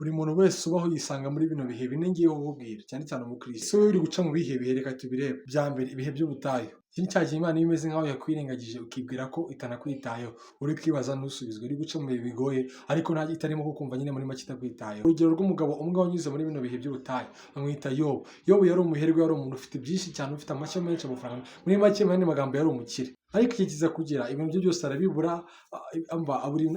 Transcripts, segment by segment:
Buri muntu wese ubaho yisanga muri bino bihe bine ngiye kukubwira, cyane cyane umukristo. Ese wowe uri guca mu bihe bihe? Reka tubirebe. Bya mbere, ibihe by'ubutayu. Iki ni cya gihe Imana iba imeze nk'aho yakwirengagije, ukibwira ko itanakwitayeho. Uri kwibaza ntusubizwe, uri guca mu bihe bigoye, ariko nta itarimo kukumva nyine muri make itakwitayeho. Urugero rw'umugabo umwe wanyuze muri bino bihe by'ubutayu, bamwita Yobu. Yobu yari umuherwe, yari umuntu ufite byinshi cyane, ufite amashyo menshi, amafaranga. Muri make, mu yandi magambo, yari umukire. Ariko igihe kiza kugera, ibintu bye byose arabibura,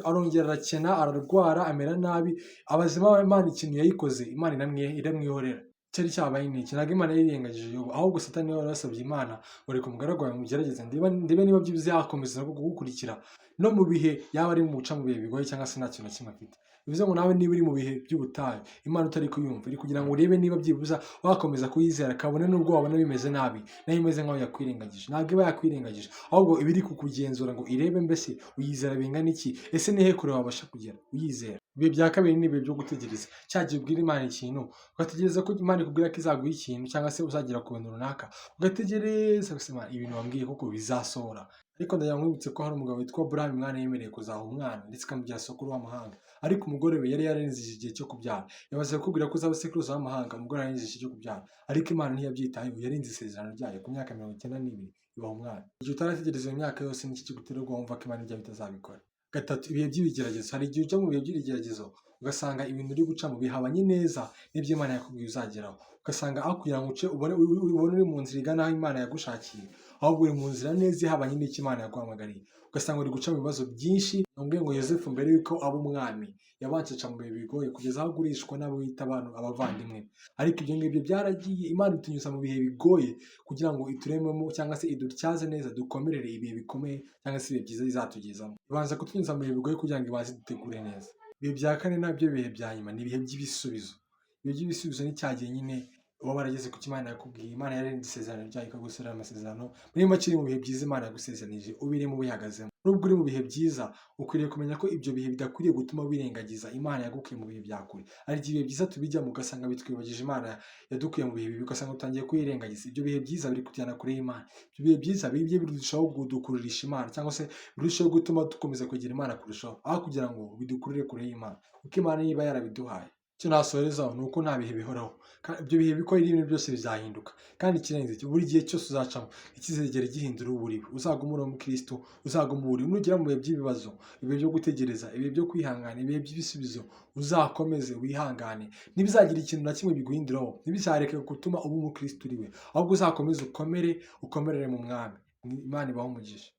arongera arakena, ararwara, amera nabi. Abazima Imana ikintu yayikoze, Imana iramwihorera. Cyari cyabaye iki? Ntabwo Imana yirengagije Yobu, ahubwo Satani niwe yarasabye Imana ngo reka umugaragu wawe mugerageze, ndebe niba byibuze yakomeza kugukurikira no mu bihe yaba ari mu guca mu bihe bigoye cyangwa se nta kintu na kimwe afite. Bivuze ngo nawe niba uri mu bihe by'ubutayu, Imana utari kuyumva, iri kugira ngo urebe niba byibuza wakomeza kuyizera, kabone n'ubwo wabona bimeze nabi, nayo imeze nk'aho yakwirengagije. Ntabwo iba yakwirengagije, ahubwo iba iri kukugenzura ngo irebe mbese uyizera bingana iki, ese ni he kure wabasha kugera uyizera. Ibihe bya kabiri ni ibihe byo gutegereza. Cya gihe ubwira Imana ikintu, ugategereza ko Imana ikubwira ko izaguha ikintu cyangwa se uzagera ku bintu runaka, ugategereza gusa ibintu wambwiye koko bizasohora. Ariko ndagira nkwibutse ko hari umugabo witwa Aburahamu, Imana yemereye kuzaha umwana ndetse ikamubyara sokuru w'amahanga, ariko umugore we yari yarengeje igihe cyo kubyara. Yabaze kukubwira ko uzaba sekuruza w'amahanga, umugore yarengeje igihe cyo kubyara, ariko Imana ntiyabyitayeho, yarinze isezerano ryayo. Ku myaka 92 ibaha umwana. Igihe utarategereza iyo myaka yose, n'iki kigutera ubwoba wumva ko Imana ibyo bitazabikora? Gatatu, ibihe by'ibigeragezo. Hari igihe uca mu bihe by'ibigeragezo ugasanga ibintu uri gucamo bihabanye neza n'ibyo Imana yakubwiye uzageraho. Ugasanga aho kugira ngo uce ubone uri mu nzira igana aho Imana yagushakiye, ahubwo uri mu nzira neza ihabanye n'icyo Imana yaguhamagariye. Ugasanga uri guca mu bibazo byinshi. Nambwiye ngo Yosefu mbere y'uko aba umwami yabanje aca mu bihe bigoye kugeza aho agurishwa n'abo yita abavandimwe. Ariko ibyo ngibyo byaragiye, Imana itunyuza mu bihe bigoye kugira ngo iturememo cyangwa se idutyaze neza, dukomerere ibihe bikomeye cyangwa se ibihe byiza izatugezamo. Ibanza kutunyuza mu bihe bigoye kugira ngo ibanze idutegure neza. Ibihe bya kane nabyo bihe bya nyuma ni ibihe by'ibisubizo. Ibihe by'ibisubizo ni cya gihe nyine uba warageze ku cyo Imana yakubwiye. Imana yarenze isezerano ryayo ikagusezerera amasezerano. Muri make uri mu bihe byiza Imana yagusezeranije, ubirimo ubihagazemo. Nubwo uri mu bihe byiza, ukwiriye kumenya ko ibyo bihe bidakwiriye gutuma wirengagiza Imana yagukuye mu bihe bya kure. Hari igihe ibihe byiza tubijyamo ugasanga bitwibagije Imana yadukuye mu bihe bibi, ugasanga utangiye kuyirengagiza. Ibyo bihe byiza biri kutujyana kure y'Imana. Ibyo bihe byiza bibye birushaho kudukururisha Imana, cyangwa se birushaho gutuma dukomeza kwegera Imana kurushaho, aho kugira ngo bidukurire kure y'Imana, kuko Imana niba yarabiduhaye. Icyo nasorezaho ni uko nta bihe bihoraho. Ibyo bihe biko ibintu byose bizahinduka, kandi ikirenze cyo buri gihe cyose uzacamo ikizegera gihindura uwo uriwe. Uzaguma uri umukristo, uzaguma uri nugera mu bihe by'ibibazo, ibihe byo gutegereza, ibihe byo kwihangana, ibihe by'ibisubizo, uzakomeze wihangane. Ntibizagira ikintu na kimwe biguhinduraho, ntibizareke gutuma uba umukristo uriwe, ahubwo uzakomeze ukomerere mu mwami. Imana ibahe umugisha.